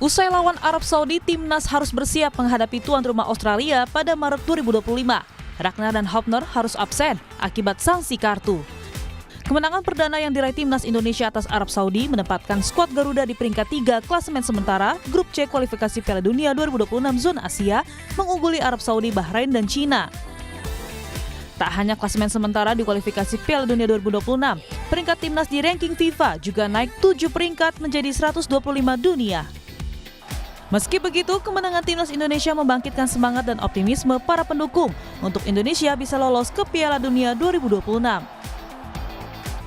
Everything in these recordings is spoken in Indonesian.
Usai lawan Arab Saudi, timnas harus bersiap menghadapi tuan rumah Australia pada Maret 2025. Ragnar dan Hafner harus absen akibat sanksi kartu. Kemenangan perdana yang diraih timnas Indonesia atas Arab Saudi menempatkan skuad Garuda di peringkat 3 klasemen sementara Grup C kualifikasi Piala Dunia 2026 zona Asia, mengungguli Arab Saudi, Bahrain, dan Cina. Tak hanya klasemen sementara di kualifikasi Piala Dunia 2026, peringkat timnas di ranking FIFA juga naik 7 peringkat menjadi 125 dunia. Meski begitu, kemenangan timnas Indonesia membangkitkan semangat dan optimisme para pendukung untuk Indonesia bisa lolos ke Piala Dunia 2026.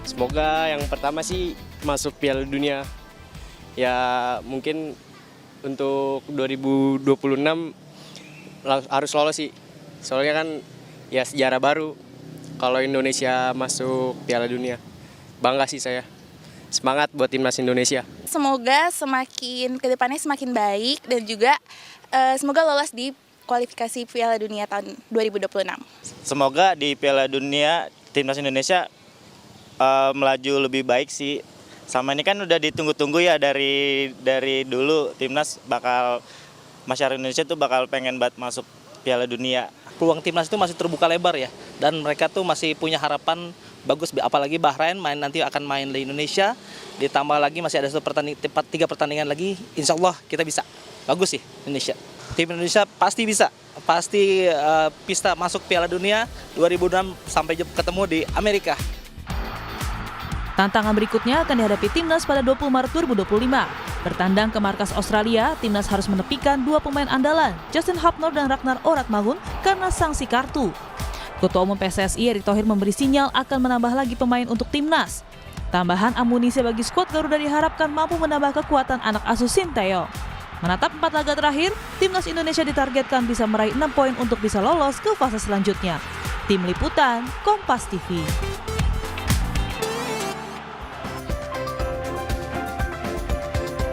Semoga yang pertama sih masuk Piala Dunia. Ya mungkin untuk 2026 harus lolos sih. Soalnya kan ya sejarah baru kalau Indonesia masuk Piala Dunia. Bangga sih saya. Semangat buat timnas Indonesia. Semoga kedepannya semakin baik dan juga semoga lolos di kualifikasi Piala Dunia tahun 2026. Semoga di Piala Dunia timnas Indonesia melaju lebih baik sih. Sama ini kan udah ditunggu-tunggu ya dari dulu timnas masyarakat Indonesia tuh bakal pengen banget masuk Piala Dunia. Peluang timnas itu masih terbuka lebar ya, dan mereka tuh masih punya harapan bagus, apalagi Bahrain nanti akan main di Indonesia, ditambah lagi masih ada 3 pertandingan lagi, insya Allah kita bisa, bagus sih Indonesia. Tim Indonesia pasti bisa masuk Piala Dunia 2006 sampai ketemu di Amerika. Tantangan berikutnya akan dihadapi timnas pada 20 Maret 2025. Bertandang ke markas Australia, timnas harus menepikan 2 pemain andalan, Justin Hafner dan Ragnar Oratmangun, karena sanksi kartu. Ketua Umum PSSI Erick Thohir memberi sinyal akan menambah lagi pemain untuk timnas. Tambahan amunisi bagi skuad Garuda diharapkan mampu menambah kekuatan anak asuh Sinteyong. Menatap 4 laga terakhir, timnas Indonesia ditargetkan bisa meraih 6 poin untuk bisa lolos ke fase selanjutnya. Tim Liputan, Kompas TV.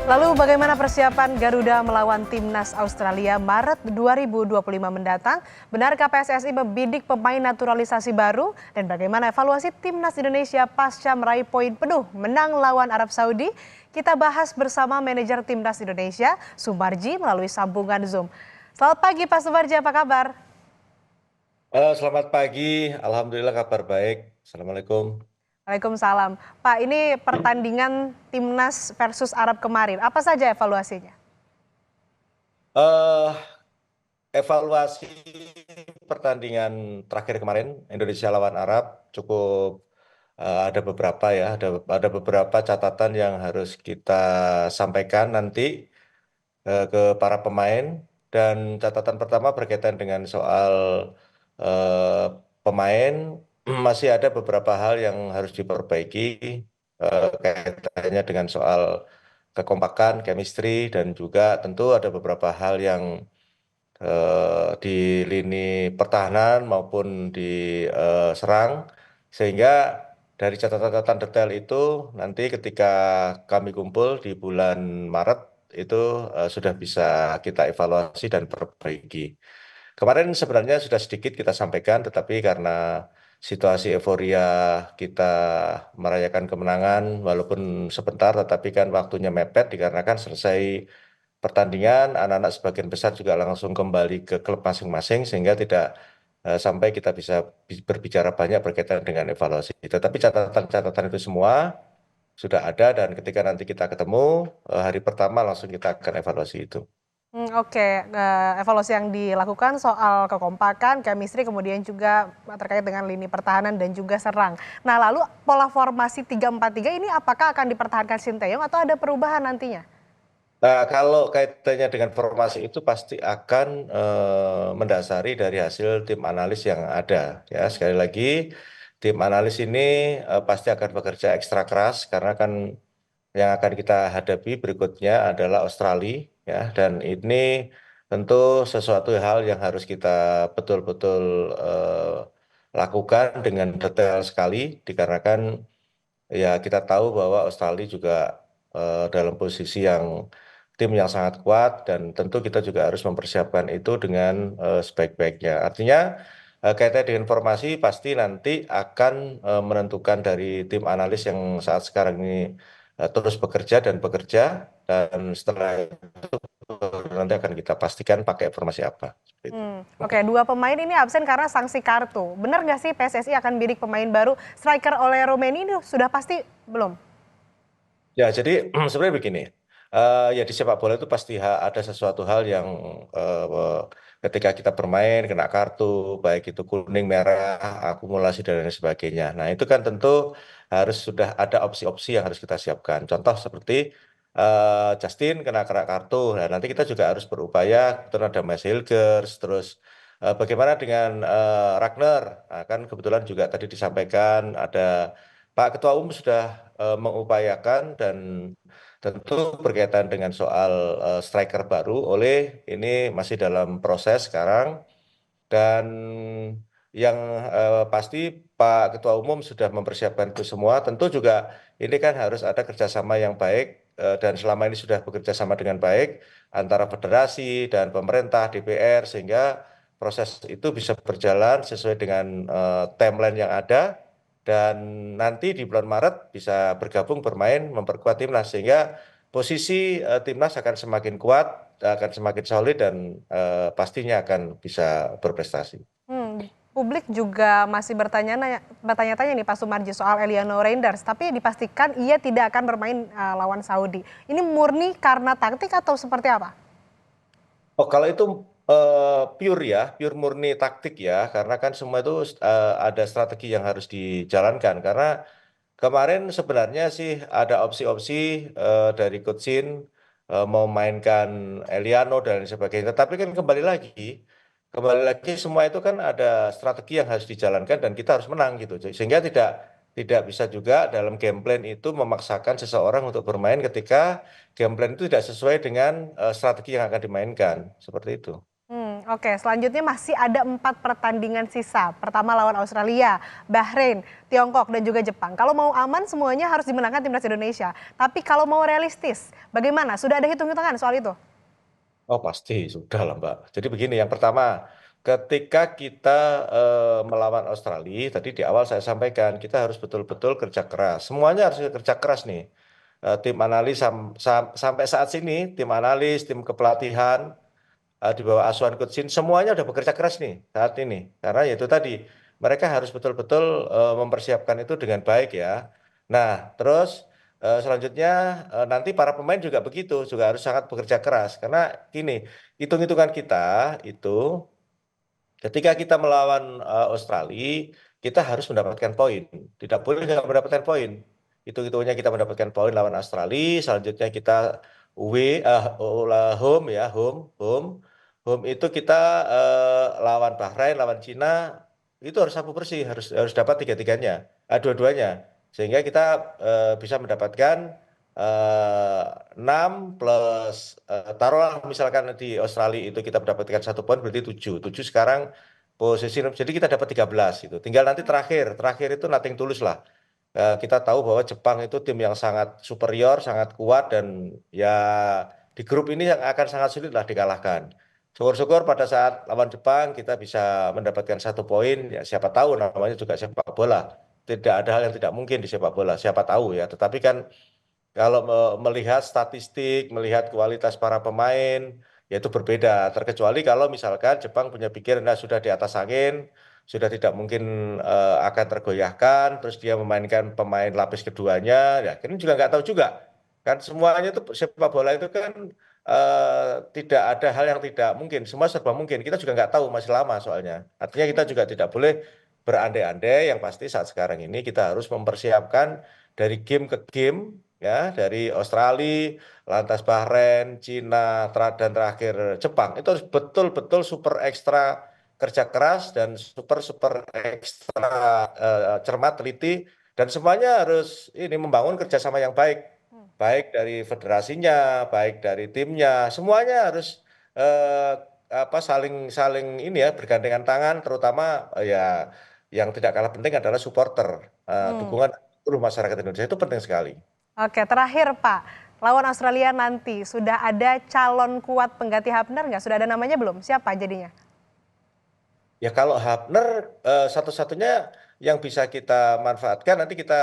Lalu bagaimana persiapan Garuda melawan timnas Australia Maret 2025 mendatang? Benarkah PSSI membidik pemain naturalisasi baru? Dan bagaimana evaluasi timnas Indonesia pasca meraih poin penuh menang lawan Arab Saudi? Kita bahas bersama manajer timnas Indonesia, Sumarji, melalui sambungan Zoom. Selamat pagi Pak Sumarji, apa kabar? Selamat pagi, alhamdulillah kabar baik. Assalamualaikum. Waalaikumsalam. Pak, ini pertandingan timnas versus Arab kemarin. Apa saja evaluasinya? Evaluasi pertandingan terakhir kemarin Indonesia lawan Arab cukup ada beberapa ya, ada beberapa catatan yang harus kita sampaikan nanti ke para pemain. Dan catatan pertama berkaitan dengan soal pemain. Masih ada beberapa hal yang harus diperbaiki kaitannya dengan soal kekompakan, chemistry, dan juga tentu ada beberapa hal yang di lini pertahanan maupun di serang, sehingga dari catatan-catatan detail itu nanti ketika kami kumpul di bulan Maret itu sudah bisa kita evaluasi dan perbaiki. Kemarin sebenarnya sudah sedikit kita sampaikan, tetapi karena situasi euforia kita merayakan kemenangan walaupun sebentar, tetapi kan waktunya mepet dikarenakan selesai pertandingan, anak-anak sebagian besar juga langsung kembali ke klub masing-masing, sehingga tidak sampai kita bisa berbicara banyak berkaitan dengan evaluasi. Tetapi catatan-catatan itu semua sudah ada, dan ketika nanti kita ketemu hari pertama langsung kita akan evaluasi itu. Oke, evaluasi yang dilakukan soal kekompakan, chemistry, kemudian juga terkait dengan lini pertahanan dan juga serang. Nah, lalu pola formasi 3-4-3 ini apakah akan dipertahankan Sinteyong atau ada perubahan nantinya? Nah, kalau kaitannya dengan formasi itu pasti akan mendasari dari hasil tim analis yang ada. Ya, sekali lagi tim analis ini pasti akan bekerja ekstra keras karena kan yang akan kita hadapi berikutnya adalah Australia, ya, dan ini tentu sesuatu hal yang harus kita betul-betul lakukan dengan detail sekali, dikarenakan ya kita tahu bahwa Australia juga dalam posisi tim yang sangat kuat, dan tentu kita juga harus mempersiapkan itu dengan sebaik-baiknya. Artinya kaitannya dengan formasi pasti nanti akan menentukan dari tim analis yang saat sekarang ini terus bekerja dan setelah itu nanti akan kita pastikan pakai formasi apa. Seperti itu. Oke, 2 pemain ini absen karena sanksi kartu. Benar nggak sih PSSI akan bidik pemain baru? Striker oleh Romeni ini sudah pasti belum? Ya, jadi sebenarnya begini, ya di sepak bola itu pasti ada sesuatu hal yang ketika kita bermain kena kartu, baik itu kuning, merah, akumulasi dan lain sebagainya. Nah itu kan tentu harus sudah ada opsi-opsi yang harus kita siapkan. Contoh seperti Justin kena kartu, nah nanti kita juga harus berupaya, terus ada Mas Hilgers, terus bagaimana dengan Ragnar. Nah, kan kebetulan juga tadi disampaikan ada Pak Ketua Umum sudah mengupayakan dan tentu berkaitan dengan soal striker baru oleh ini masih dalam proses sekarang dan yang pasti Pak Ketua Umum sudah mempersiapkan itu semua. Tentu juga ini kan harus ada kerjasama yang baik dan selama ini sudah bekerja sama dengan baik antara federasi dan pemerintah DPR sehingga proses itu bisa berjalan sesuai dengan timeline yang ada dan nanti di bulan Maret bisa bergabung bermain memperkuat timnas sehingga posisi timnas akan semakin kuat, akan semakin solid dan pastinya akan bisa berprestasi. Publik juga masih bertanya-tanya nih Pak Sumarji soal Eliano Reinders, tapi dipastikan ia tidak akan bermain lawan Saudi. Ini murni karena taktik atau seperti apa? Oh, kalau itu pure murni taktik ya, karena kan semua itu ada strategi yang harus dijalankan. Karena kemarin sebenarnya sih ada opsi-opsi dari Coach Shin mau mainkan Eliano dan sebagainya. Tapi kan kembali lagi semua itu kan ada strategi yang harus dijalankan dan kita harus menang gitu. Sehingga tidak bisa juga dalam game plan itu memaksakan seseorang untuk bermain ketika game plan itu tidak sesuai dengan strategi yang akan dimainkan. Seperti itu. Oke, selanjutnya masih ada 4 pertandingan sisa. Pertama lawan Australia, Bahrain, Tiongkok, dan juga Jepang. Kalau mau aman semuanya harus dimenangkan timnas Indonesia. Tapi kalau mau realistis, bagaimana? Sudah ada hitung-hitungan soal itu? Oh pasti, sudah lah Mbak. Jadi begini, yang pertama, ketika kita melawan Australia, tadi di awal saya sampaikan, kita harus betul-betul kerja keras. Semuanya harus kerja keras nih. Tim analis sampai saat sini, tim analis, tim kepelatihan, di bawah asuhan Coach Shin, semuanya udah bekerja keras nih saat ini. Karena ya itu tadi, mereka harus betul-betul mempersiapkan itu dengan baik ya. Nah, terus selanjutnya nanti para pemain juga begitu, juga harus sangat bekerja keras. Karena gini, hitung-hitungan kita itu ketika kita melawan Australia, kita harus mendapatkan poin. Tidak boleh nggak mendapatkan poin. Hitung-hitungannya kita mendapatkan poin lawan Australia, selanjutnya kita home ya, home. Home itu kita lawan Bahrain, lawan Cina, itu harus sapu bersih, harus dapat tiga-tiganya, dua-duanya. Sehingga kita bisa mendapatkan 6 plus taruhlah misalkan di Australia itu kita mendapatkan 1 poin berarti 7. 7 sekarang posisi, jadi kita dapat 13 gitu. Tinggal nanti terakhir itu nothing tulus lah. Kita tahu bahwa Jepang itu tim yang sangat superior, sangat kuat dan ya di grup ini yang akan sangat sulit lah dikalahkan. Syukur-syukur pada saat lawan Jepang kita bisa mendapatkan 1 poin, ya siapa tahu namanya juga sepak bola. Tidak ada hal yang tidak mungkin di sepak bola, siapa tahu ya. Tetapi kan kalau melihat statistik, melihat kualitas para pemain, ya itu berbeda. Terkecuali kalau misalkan Jepang punya pikiran, nah sudah di atas angin, sudah tidak mungkin akan tergoyahkan, terus dia memainkan pemain lapis keduanya, ya ini juga nggak tahu juga. Kan semuanya itu sepak bola itu kan tidak ada hal yang tidak mungkin, semua serba mungkin. Kita juga nggak tahu, masih lama soalnya. Artinya kita juga tidak boleh berandai-andai, yang pasti saat sekarang ini kita harus mempersiapkan dari game ke game, ya dari Australia, lantas Bahrain, Cina, dan terakhir Jepang. Itu harus betul-betul super ekstra kerja keras dan super ekstra cermat, teliti, dan semuanya harus ini membangun kerjasama yang baik, baik dari federasinya, baik dari timnya, semuanya harus saling ini ya bergandengan tangan, terutama ya yang tidak kalah penting adalah supporter, dukungan seluruh masyarakat Indonesia itu penting sekali. Oke, terakhir Pak, lawan Australia nanti sudah ada calon kuat pengganti Hapner nggak? Sudah ada namanya belum? Siapa jadinya? Ya kalau Hapner satu-satunya yang bisa kita manfaatkan nanti kita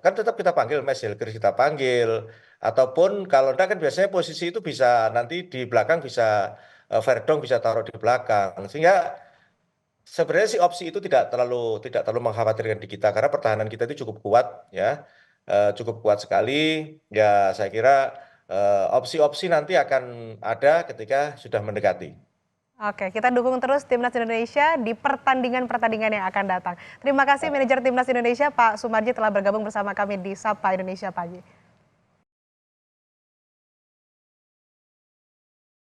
kan tetap kita panggil Mas Hilgers kita panggil ataupun kalau enggak kan biasanya posisi itu bisa nanti di belakang bisa Verdong bisa taruh di belakang sehingga sebenarnya sih opsi itu tidak terlalu mengkhawatirkan di kita karena pertahanan kita itu cukup kuat ya cukup kuat sekali ya saya kira opsi-opsi nanti akan ada ketika sudah mendekati. Oke, kita dukung terus Timnas Indonesia di pertandingan-pertandingan yang akan datang. Terima kasih manajer Timnas Indonesia Pak Sumarji telah bergabung bersama kami di Sapa Indonesia Pagi.